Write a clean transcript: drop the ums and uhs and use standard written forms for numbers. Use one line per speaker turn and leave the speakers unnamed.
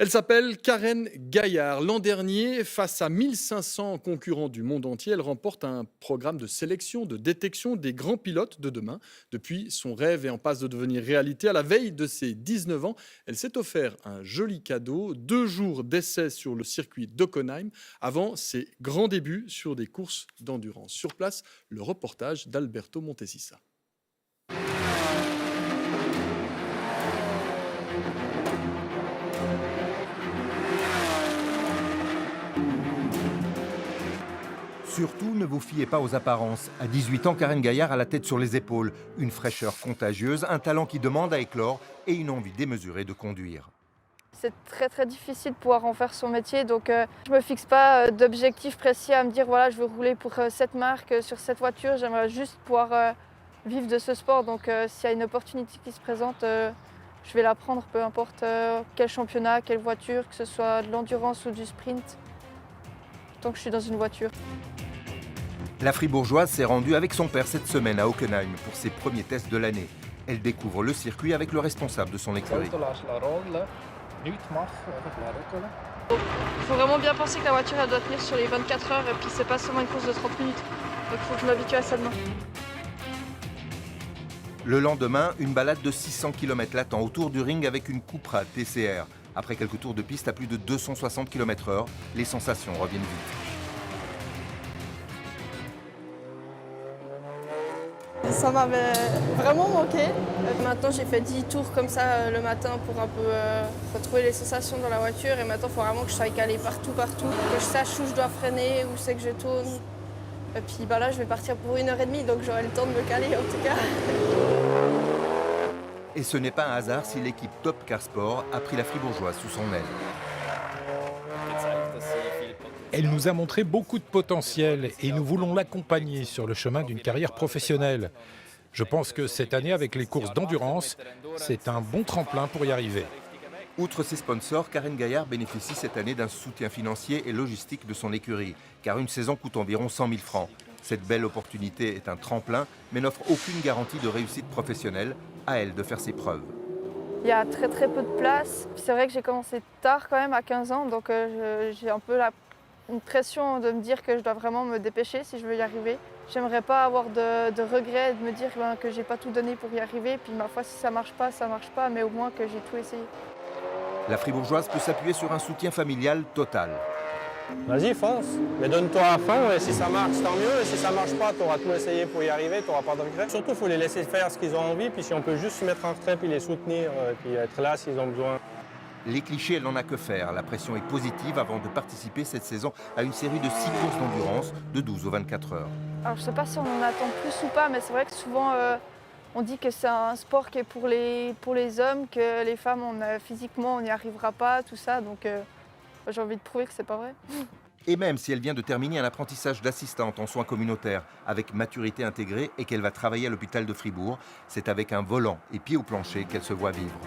Elle s'appelle Karen Gaillard. L'an dernier, face à 1500 concurrents du monde entier, elle remporte un programme de sélection, de détection des grands pilotes de demain. Depuis, son rêve est en passe de devenir réalité. À la veille de ses 19 ans, elle s'est offert un joli cadeau, 2 jours d'essai sur le circuit d'Hockenheim, avant ses grands débuts sur des courses d'endurance. Sur place, le reportage d'Alberto Montesissa.
Surtout, ne vous fiez pas aux apparences. À 18 ans, Karen Gaillard a la tête sur les épaules. Une fraîcheur contagieuse, un talent qui demande à éclore et une envie démesurée de conduire.
C'est très difficile de pouvoir en faire son métier, donc je me fixe pas d'objectif précis à me dire voilà je veux rouler pour cette marque sur cette voiture. J'aimerais juste pouvoir vivre de ce sport, donc s'il y a une opportunité qui se présente, je vais la prendre, peu importe quel championnat, quelle voiture, que ce soit de l'endurance ou du sprint, tant que je suis dans une voiture.
La Fribourgeoise s'est rendue avec son père cette semaine à Hockenheim pour ses premiers tests de l'année. Elle découvre le circuit avec le responsable de son écurie.
Il faut vraiment bien penser que la voiture elle doit tenir sur les 24 heures et puis c'est pas seulement une course de 30 minutes. Donc il faut que je m'habitue à ça demain.
Le lendemain, une balade de 600 km l'attend autour du ring avec une Cupra TCR. Après quelques tours de piste à plus de 260 km/h, les sensations reviennent vite.
Ça m'avait vraiment manqué. Maintenant j'ai fait 10 tours comme ça le matin pour un peu retrouver les sensations dans la voiture et maintenant il faut vraiment que je sois calée partout, que je sache où je dois freiner, où c'est que je tourne. Et puis là je vais partir pour 1h30 donc j'aurai le temps de me caler en tout cas.
Et ce n'est pas un hasard si l'équipe Top Car Sport a pris la Fribourgeoise sous son aile.
Elle nous a montré beaucoup de potentiel et nous voulons l'accompagner sur le chemin d'une carrière professionnelle. Je pense que cette année, avec les courses d'endurance, c'est un bon tremplin pour y arriver.
Outre ses sponsors, Karen Gaillard bénéficie cette année d'un soutien financier et logistique de son écurie, car une saison coûte environ 100 000 francs. Cette belle opportunité est un tremplin, mais n'offre aucune garantie de réussite professionnelle. À elle de faire ses preuves.
Il y a très peu de place. C'est vrai que j'ai commencé tard quand même, à 15 ans, donc j'ai un peu une pression de me dire que je dois vraiment me dépêcher si je veux y arriver. J'aimerais pas avoir de regrets, de me dire que j'ai pas tout donné pour y arriver. Puis ma foi, si ça marche pas, mais au moins que j'ai tout essayé.
La Fribourgeoise peut s'appuyer sur un soutien familial total.
Vas-y, fonce, mais donne-toi à fond, et si ça marche, tant mieux, et si ça marche pas, tu auras tout essayé pour y arriver, tu n'auras pas de regrets. Surtout, il faut les laisser faire ce qu'ils ont envie, puis si on peut juste se mettre en retrait, puis les soutenir, puis être là s'ils ont besoin.
Les clichés, elle n'en a que faire. La pression est positive avant de participer cette saison à une série de 6 courses d'endurance de 12 aux 24 heures.
Alors je sais pas si on en attend plus ou pas, mais c'est vrai que souvent on dit que c'est un sport qui est pour les hommes, que les femmes, physiquement, on n'y arrivera pas, tout ça, donc j'ai envie de prouver que c'est pas vrai.
Et même si elle vient de terminer un apprentissage d'assistante en soins communautaires avec maturité intégrée et qu'elle va travailler à l'hôpital de Fribourg, c'est avec un volant et pied au plancher qu'elle se voit vivre.